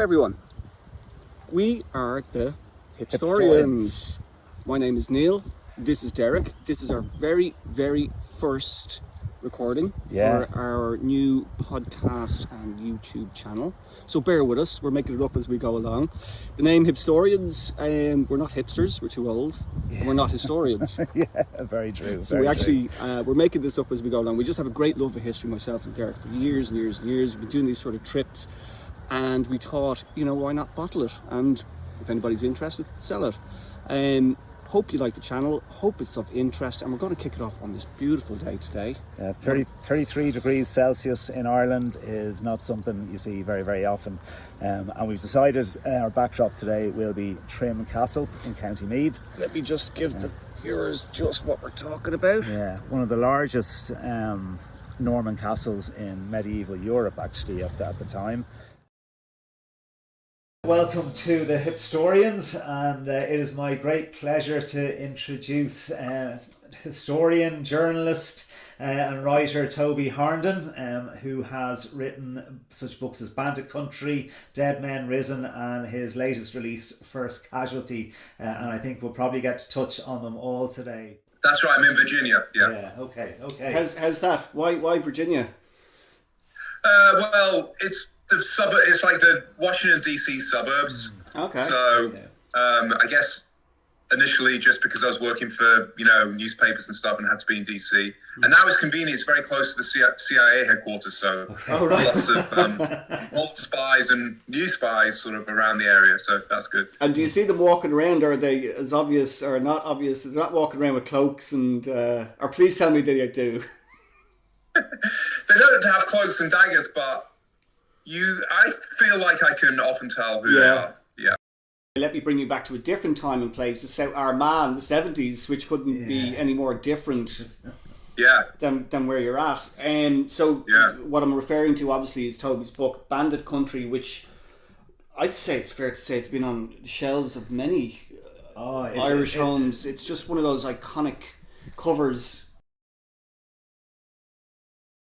everyone. We are the Hipstorians. My name is Neil. This is Derek. This is our very, very first recording for our new podcast and YouTube channel. So bear with us. We're making it up as we go along. The name Hipstorians, we're not hipsters. We're too old. And we're not historians. Yeah, very true. So we're making this up as we go along. We just have a great love of history, myself and Derek, for years and years and years. We've been doing these sort of trips. And we thought, why not bottle it? And if anybody's interested, sell it. Hope you like the channel, hope it's of interest, and we're going to kick it off on this beautiful day today. 33 degrees Celsius in Ireland is not something you see very, very often. And we've decided our backdrop today will be Trim Castle in County Meath. Let me just give the viewers just what we're talking about. Yeah, one of the largest Norman castles in medieval Europe, actually, at the time. Welcome to the Hipstorians, and it is my great pleasure to introduce historian, journalist and writer Toby Harnden, who has written such books as Bandit Country, Dead Men Risen, and his latest released First Casualty, and I think we'll probably get to touch on them all today. That's right, I'm in Virginia, Yeah, okay. How's that? Why Virginia? Well, it's the suburb. It's like the Washington DC suburbs. Okay. So I guess initially just because I was working for newspapers and stuff and had to be in DC, and now it's convenient. It's very close to the CIA headquarters, so lots of old spies and new spies sort of around the area. So that's good. And do you see them walking around? Are they as obvious or not obvious? They're not walking around with cloaks and. Or please tell me they do. They don't have cloaks and daggers, but I feel like I can often tell who they are. Yeah. Let me bring you back to a different time and place, to South Armagh, the 70s, which couldn't be any more different than where you're at. What I'm referring to, obviously, is Toby's book, Bandit Country, which I'd say it's fair to say it's been on the shelves of many Irish homes. It's just one of those iconic covers.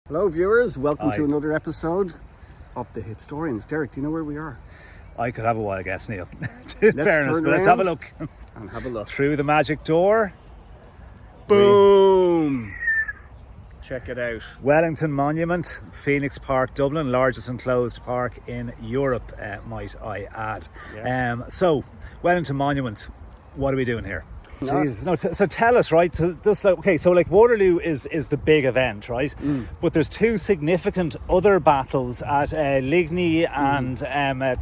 Hello, viewers. Welcome to another episode of the Hipstorians. Derek, do you know where we are? I could have a wild guess, Neil. Let's have a look. And have a look. Through the magic door. Boom! Check it out. Wellington Monument, Phoenix Park, Dublin, largest enclosed park in Europe, might I add. Yes. So, Wellington Monument, what are we doing here? So tell us, right? Waterloo is the big event, right? But there's two significant other battles at Ligny and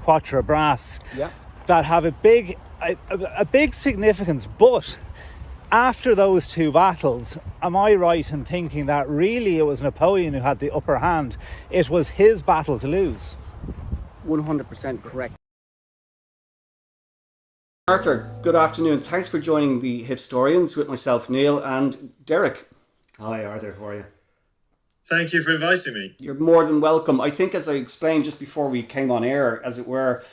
Quatre Bras that have a big significance. But after those two battles, am I right in thinking that really it was Napoleon who had the upper hand? It was his battle to lose. 100% correct. Arthur, good afternoon. Thanks for joining the Hipstorians with myself, Neil, and Derek. Hi, Arthur. How are you? Thank you for inviting me. You're more than welcome. I think, as I explained just before we came on air, as it were,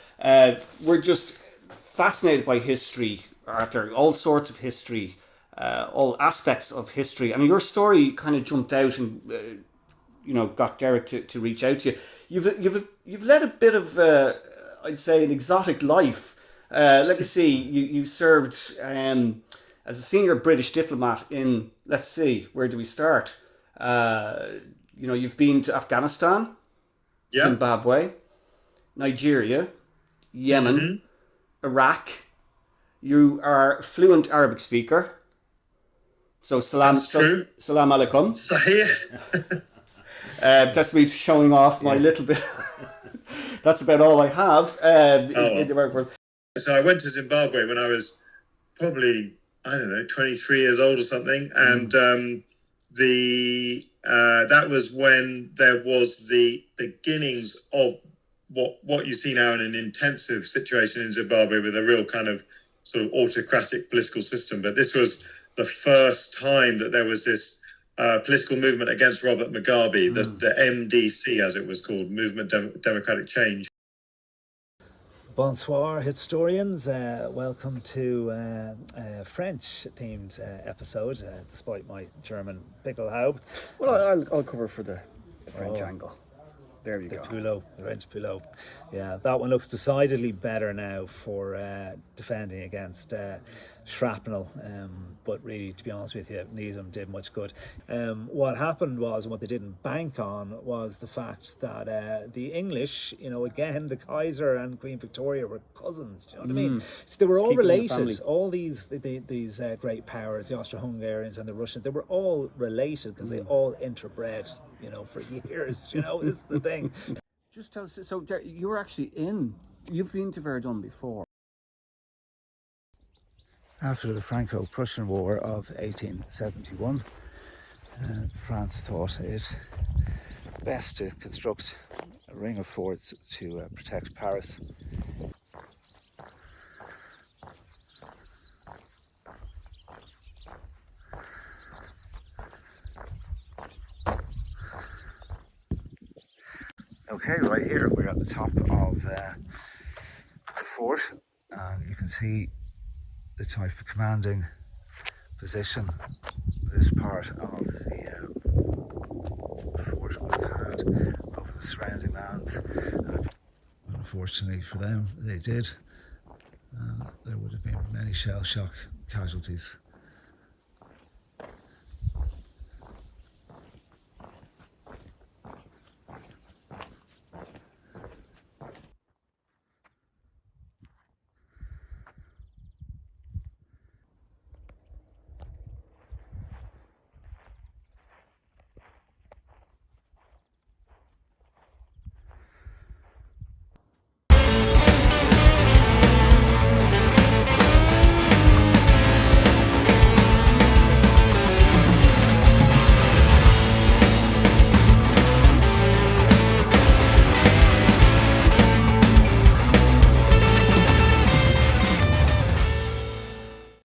we're just fascinated by history, Arthur, all sorts of history, all aspects of history. I mean, your story kind of jumped out and, got Derek to reach out to you. You've led a bit of, I'd say, an exotic life. Let me see, you served as a senior British diplomat in, let's see, where do we start? You've been to Afghanistan, Zimbabwe, Nigeria, Yemen, Iraq. You are a fluent Arabic speaker. So salam alaikum. That's me showing off my little bit. That's about all I have in the work world. So I went to Zimbabwe when I was probably, 23 years old or something. And that was when there was the beginnings of what you see now in an intensive situation in Zimbabwe with a real kind of sort of autocratic political system. But this was the first time that there was this political movement against Robert Mugabe, the MDC, as it was called, Movement Democratic Change. Bonsoir, Hipstorians. Welcome to a French-themed episode, despite my German Pickelhaube. Well, I'll cover for the French angle. There you the go. Poulot, the French Poulot. Yeah, that one looks decidedly better now for defending against shrapnel. But really, to be honest with you, neither of them did much good. What happened was, and what they didn't bank on, was the fact that the English, again, the Kaiser and Queen Victoria were cousins. Do you know what I mean? So they were all Keeping the related. family. All these great powers, the Austro-Hungarians and the Russians, they were all related because they all interbred, for years. This is the thing. Just tell us, so you've been to Verdun before. After the Franco-Prussian War of 1871, France thought it best to construct a ring of forts to protect Paris. Okay, right here we're at the top of the fort, and you can see the type of commanding position this part of the fort would have had over the surrounding lands. And unfortunately for them, they did. There would have been many shell shock casualties.